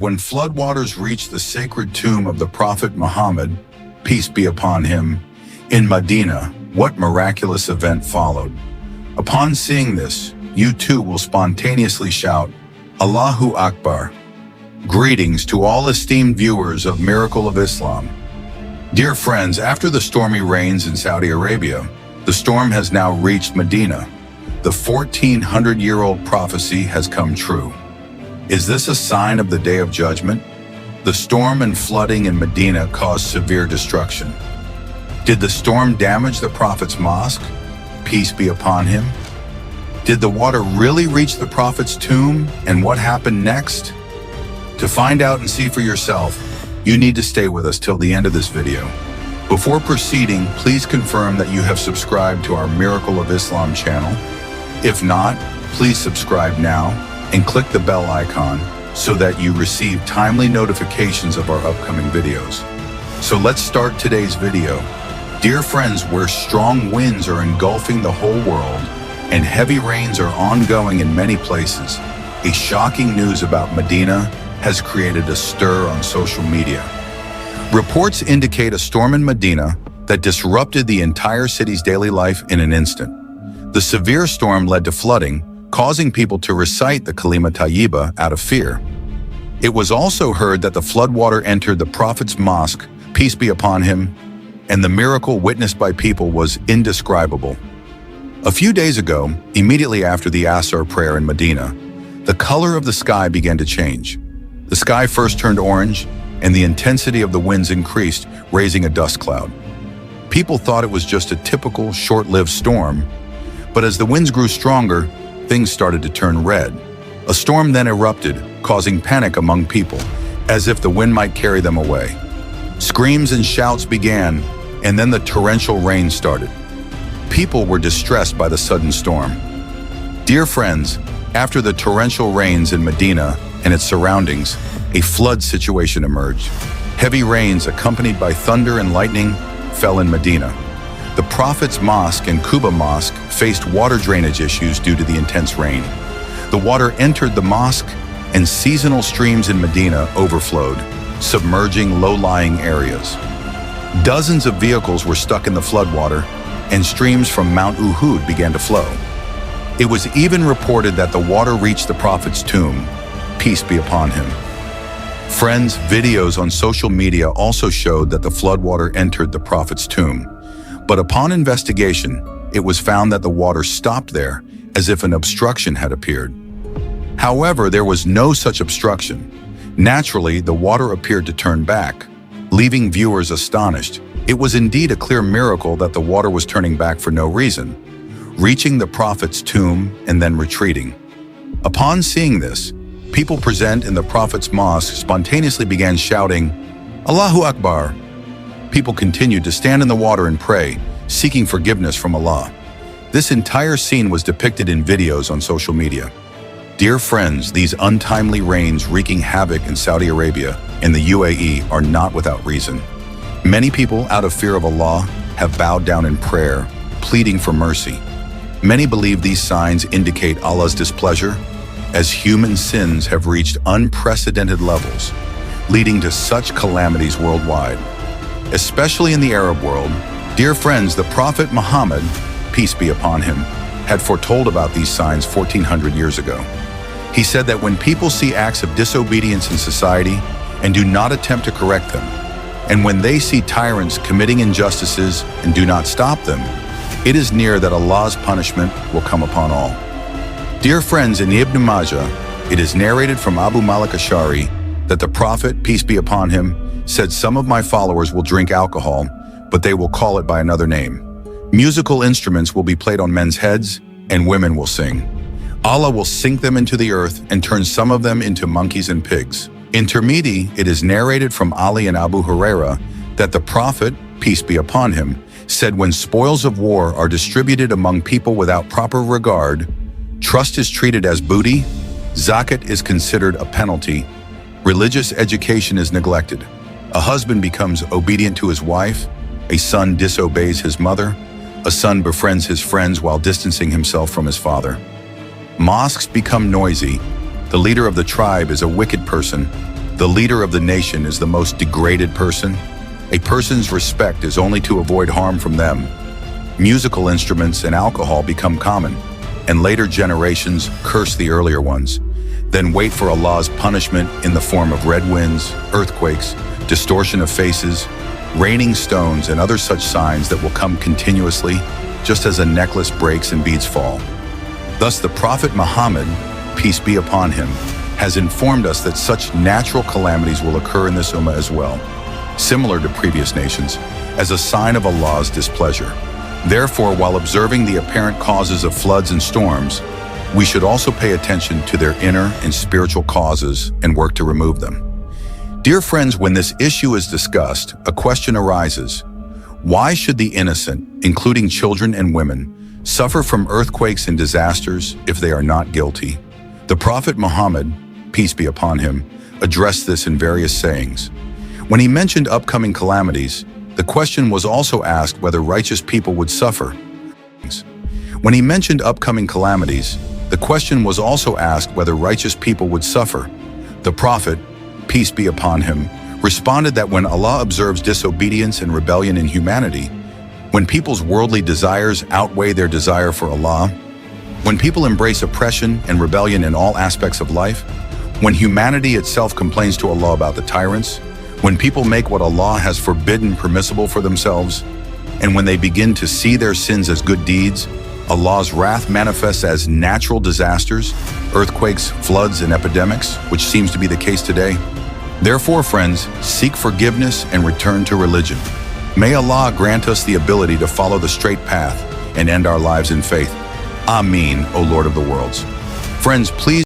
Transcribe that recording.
When floodwaters reached the sacred tomb of the Prophet Muhammad, peace be upon him, in Madina, what miraculous event followed? Upon seeing this, you too will spontaneously shout, Allahu Akbar. Greetings to all esteemed viewers of Miracle of Islam. Dear friends, after the stormy rains in Saudi Arabia, the storm has now reached Madina. The 1400-year-old prophecy has come true. Is this a sign of the Day of Judgment? The storm and flooding in Medina caused severe destruction. Did the storm damage the Prophet's mosque? Peace be upon him. Did the water really reach the Prophet's tomb? And what happened next? To find out and see for yourself, you need to stay with us till the end of this video. Before proceeding, please confirm that you have subscribed to our Miracle of Islam channel. If not, please subscribe now and click the bell icon so that you receive timely notifications of our upcoming videos. So let's start today's video. Dear friends, where strong winds are engulfing the whole world and heavy rains are ongoing in many places, a shocking news about Medina has created a stir on social media. Reports indicate a storm in Medina that disrupted the entire city's daily life in an instant. The severe storm led to flooding, causing people to recite the Kalima Tayyiba out of fear. It was also heard that the floodwater entered the Prophet's mosque, peace be upon him, and the miracle witnessed by people was indescribable. A few days ago, immediately after the Asr prayer in Medina, the color of the sky began to change. The sky first turned orange, and the intensity of the winds increased, raising a dust cloud. People thought it was just a typical, short-lived storm, but as the winds grew stronger, things started to turn red. A storm then erupted, causing panic among people, as if the wind might carry them away. Screams and shouts began, and then the torrential rain started. People were distressed by the sudden storm. Dear friends, after the torrential rains in Medina and its surroundings, a flood situation emerged. Heavy rains accompanied by thunder and lightning fell in Medina. The Prophet's Mosque and Quba Mosque faced water drainage issues due to the intense rain. The water entered the mosque, and seasonal streams in Medina overflowed, submerging low-lying areas. Dozens of vehicles were stuck in the floodwater, and streams from Mount Uhud began to flow. It was even reported that the water reached the Prophet's tomb, peace be upon him. Friends, videos on social media also showed that the floodwater entered the Prophet's tomb. But upon investigation, it was found that the water stopped there as if an obstruction had appeared. However, there was no such obstruction. Naturally, the water appeared to turn back, leaving viewers astonished. It was indeed a clear miracle that the water was turning back for no reason, reaching the Prophet's tomb and then retreating. Upon seeing this, people present in the Prophet's mosque spontaneously began shouting, Allahu Akbar. People continued to stand in the water and pray, seeking forgiveness from Allah. This entire scene was depicted in videos on social media. Dear friends, these untimely rains wreaking havoc in Saudi Arabia and the UAE are not without reason. Many people, out of fear of Allah, have bowed down in prayer, pleading for mercy. Many believe these signs indicate Allah's displeasure, as human sins have reached unprecedented levels, leading to such calamities worldwide. Especially in the Arab world, dear friends, the Prophet Muhammad, peace be upon him, had foretold about these signs 1400 years ago. He said that when people see acts of disobedience in society and do not attempt to correct them, and when they see tyrants committing injustices and do not stop them, it is near that Allah's punishment will come upon all. Dear friends, in Ibn Majah, it is narrated from Abu Malik Ash'ari that the Prophet, peace be upon him, said, some of my followers will drink alcohol, but they will call it by another name. Musical instruments will be played on men's heads, and women will sing. Allah will sink them into the earth and turn some of them into monkeys and pigs. In Tirmidhi, it is narrated from Ali and Abu Huraira that the Prophet, peace be upon him, said when spoils of war are distributed among people without proper regard, trust is treated as booty, zakat is considered a penalty, religious education is neglected, a husband becomes obedient to his wife, a son disobeys his mother, a son befriends his friends while distancing himself from his father. Mosques become noisy, the leader of the tribe is a wicked person, The leader of the nation is the most degraded person. A person's respect is only to avoid harm from them. Musical instruments and alcohol become common, and later generations curse the earlier ones, then wait for Allah's punishment in the form of red winds, earthquakes, distortion of faces, raining stones, and other such signs that will come continuously, just as a necklace breaks and beads fall. Thus the Prophet Muhammad, peace be upon him, has informed us that such natural calamities will occur in this ummah as well, similar to previous nations, as a sign of Allah's displeasure. Therefore, while observing the apparent causes of floods and storms, we should also pay attention to their inner and spiritual causes and work to remove them. Dear friends, when this issue is discussed, a question arises. Why should the innocent, including children and women, suffer from earthquakes and disasters if they are not guilty? The Prophet Muhammad, peace be upon him, addressed this in various sayings. When he mentioned upcoming calamities, the question was also asked whether righteous people would suffer. When he mentioned upcoming calamities, the question was also asked whether righteous people would suffer. The Prophet, peace be upon him, responded that when Allah observes disobedience and rebellion in humanity, when people's worldly desires outweigh their desire for Allah, when people embrace oppression and rebellion in all aspects of life, when humanity itself complains to Allah about the tyrants, when people make what Allah has forbidden permissible for themselves, and when they begin to see their sins as good deeds, Allah's wrath manifests as natural disasters, earthquakes, floods, and epidemics, which seems to be the case today. Therefore, friends, seek forgiveness and return to religion. May Allah grant us the ability to follow the straight path and end our lives in faith. Ameen, O Lord of the worlds. Friends, please